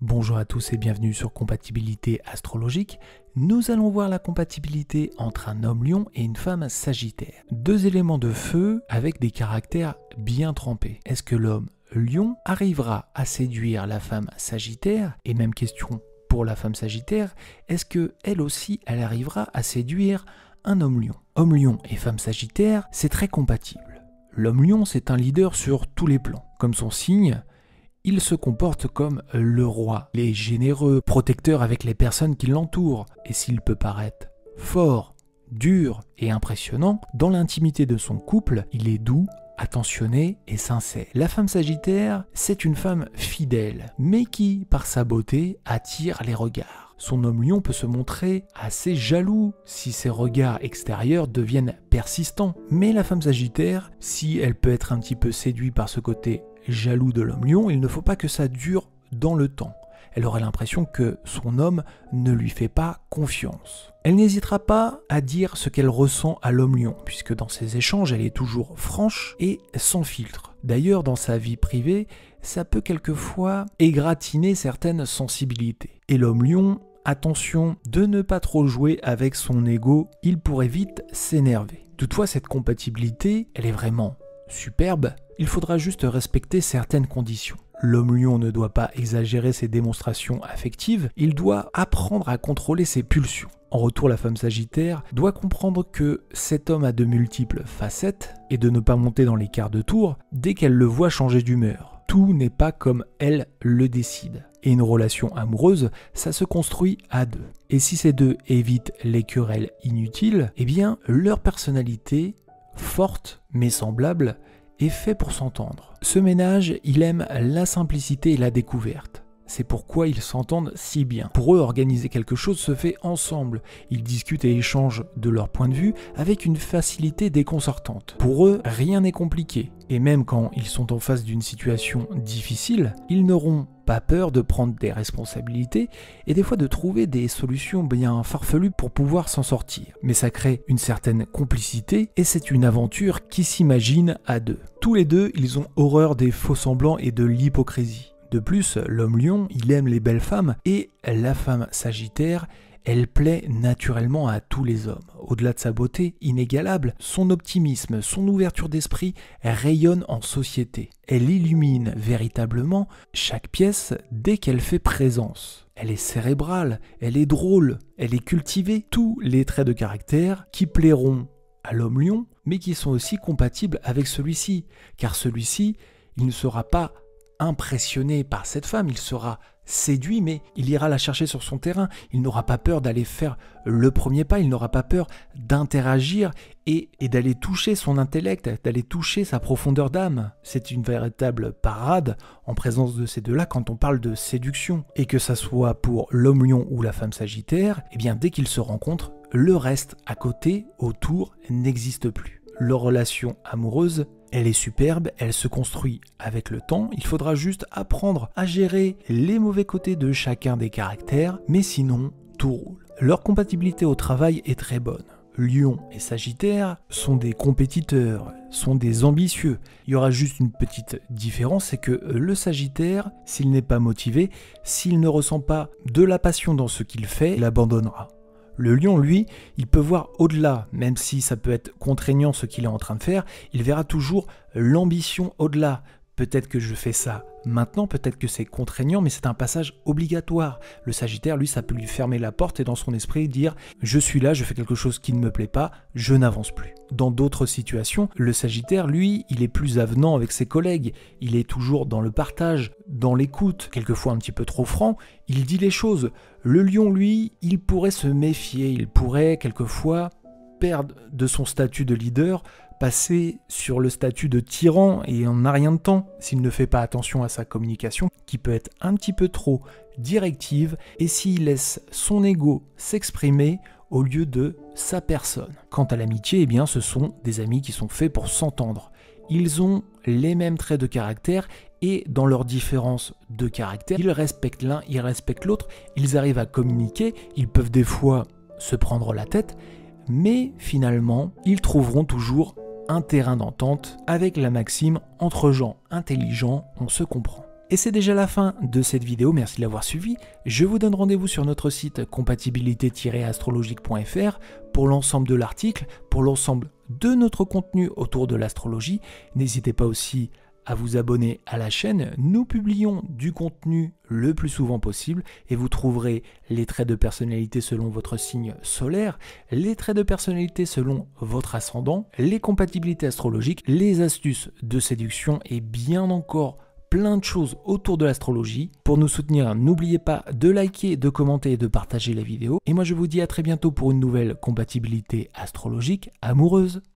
Bonjour à tous et bienvenue sur Compatibilité Astrologique. Nous allons voir la compatibilité entre un homme lion et une femme sagittaire. Deux éléments de feu avec des caractères bien trempés. Est-ce que l'homme lion arrivera à séduire la femme sagittaire? Et même question pour la femme sagittaire, est-ce que elle aussi elle arrivera à séduire un homme lion? Homme lion et femme sagittaire, c'est très compatible. L'homme lion, c'est un leader sur tous les plans. Comme son signe, il se comporte comme le roi. Il est généreux, protecteur avec les personnes qui l'entourent. Et s'il peut paraître fort, dur et impressionnant, dans l'intimité de son couple, il est doux, attentionné et sincère. La femme sagittaire, c'est une femme fidèle, mais qui, par sa beauté, attire les regards. Son homme lion peut se montrer assez jaloux si ses regards extérieurs deviennent persistants. Mais la femme sagittaire, si elle peut être un petit peu séduite par ce côté jaloux de l'homme lion, il ne faut pas que ça dure dans le temps. Elle aurait l'impression que son homme ne lui fait pas confiance. Elle n'hésitera pas à dire ce qu'elle ressent à l'homme lion, puisque dans ses échanges, elle est toujours franche et sans filtre. D'ailleurs, dans sa vie privée, ça peut quelquefois égratigner certaines sensibilités. Et l'homme lion, attention de ne pas trop jouer avec son ego, il pourrait vite s'énerver. Toutefois, cette compatibilité, elle est vraiment superbe. Il faudra juste respecter certaines conditions. L'homme lion ne doit pas exagérer ses démonstrations affectives, il doit apprendre à contrôler ses pulsions. En retour, la femme sagittaire doit comprendre que cet homme a de multiples facettes et de ne pas monter dans les quarts de tour dès qu'elle le voit changer d'humeur. Tout n'est pas comme elle le décide. Et une relation amoureuse, ça se construit à deux. Et si ces deux évitent les querelles inutiles, eh bien leur personnalité, forte mais semblable, est fait pour s'entendre. Ce ménage, il aime la simplicité et la découverte. C'est pourquoi ils s'entendent si bien. Pour eux, organiser quelque chose se fait ensemble. Ils discutent et échangent de leur point de vue avec une facilité déconcertante. Pour eux, rien n'est compliqué. Et même quand ils sont en face d'une situation difficile, ils n'auront pas peur de prendre des responsabilités et des fois de trouver des solutions bien farfelues pour pouvoir s'en sortir. Mais ça crée une certaine complicité et c'est une aventure qui s'imagine à deux. Tous les deux, ils ont horreur des faux-semblants et de l'hypocrisie. De plus, l'homme lion, il aime les belles femmes et la femme sagittaire, elle plaît naturellement à tous les hommes. Au-delà de sa beauté inégalable, son optimisme, son ouverture d'esprit rayonnent en société. Elle illumine véritablement chaque pièce dès qu'elle fait présence. Elle est cérébrale, elle est drôle, elle est cultivée. Tous les traits de caractère qui plairont à l'homme lion, mais qui sont aussi compatibles avec celui-ci. Car celui-ci, il ne sera pas impressionné par cette femme, il sera séduit, mais il ira la chercher sur son terrain. Il n'aura pas peur d'aller faire le premier pas, il n'aura pas peur d'interagir et d'aller toucher son intellect, d'aller toucher sa profondeur d'âme. C'est une véritable parade en présence de ces deux-là quand on parle de séduction. Et que ça soit pour l'homme lion ou la femme sagittaire, eh bien dès qu'ils se rencontrent, le reste à côté, autour, n'existe plus. Leur relation amoureuse, elle est superbe, elle se construit avec le temps, il faudra juste apprendre à gérer les mauvais côtés de chacun des caractères, mais sinon, tout roule. Leur compatibilité au travail est très bonne. Lion et Sagittaire sont des compétiteurs, sont des ambitieux. Il y aura juste une petite différence, c'est que le Sagittaire, s'il n'est pas motivé, s'il ne ressent pas de la passion dans ce qu'il fait, il abandonnera. Le lion, lui, il peut voir au-delà, même si ça peut être contraignant ce qu'il est en train de faire, il verra toujours l'ambition au-delà. Peut-être que je fais ça maintenant, peut-être que c'est contraignant, mais c'est un passage obligatoire. Le Sagittaire, lui, ça peut lui fermer la porte et dans son esprit dire « je suis là, je fais quelque chose qui ne me plaît pas, je n'avance plus ». Dans d'autres situations, le Sagittaire, lui, il est plus avenant avec ses collègues, il est toujours dans le partage, dans l'écoute, quelquefois un petit peu trop franc, il dit les choses. Le lion, lui, il pourrait se méfier, il pourrait quelquefois perdre de son statut de leader, passer sur le statut de tyran et en a rien de temps s'il ne fait pas attention à sa communication qui peut être un petit peu trop directive et s'il laisse son ego s'exprimer au lieu de sa personne. Quant à l'amitié, eh bien ce sont des amis qui sont faits pour s'entendre. Ils ont les mêmes traits de caractère et dans leurs différences de caractère, ils respectent l'un, ils respectent l'autre, ils arrivent à communiquer, ils peuvent des fois se prendre la tête, mais finalement, ils trouveront toujours un terrain d'entente avec la maxime « entre gens intelligents, on se comprend ». Et c'est déjà la fin de cette vidéo, merci de l'avoir suivi. Je vous donne rendez-vous sur notre site compatibilité-astrologique.fr pour l'ensemble de l'article, pour l'ensemble de notre contenu autour de l'astrologie. N'hésitez pas aussi à vous abonner à la chaîne. Nous publions du contenu le plus souvent possible et vous trouverez les traits de personnalité selon votre signe solaire, les traits de personnalité selon votre ascendant, les compatibilités astrologiques, les astuces de séduction et bien encore plein de choses autour de l'astrologie. Pour nous soutenir, n'oubliez pas de liker, de commenter et de partager la vidéo. Et moi je vous dis à très bientôt pour une nouvelle compatibilité astrologique amoureuse.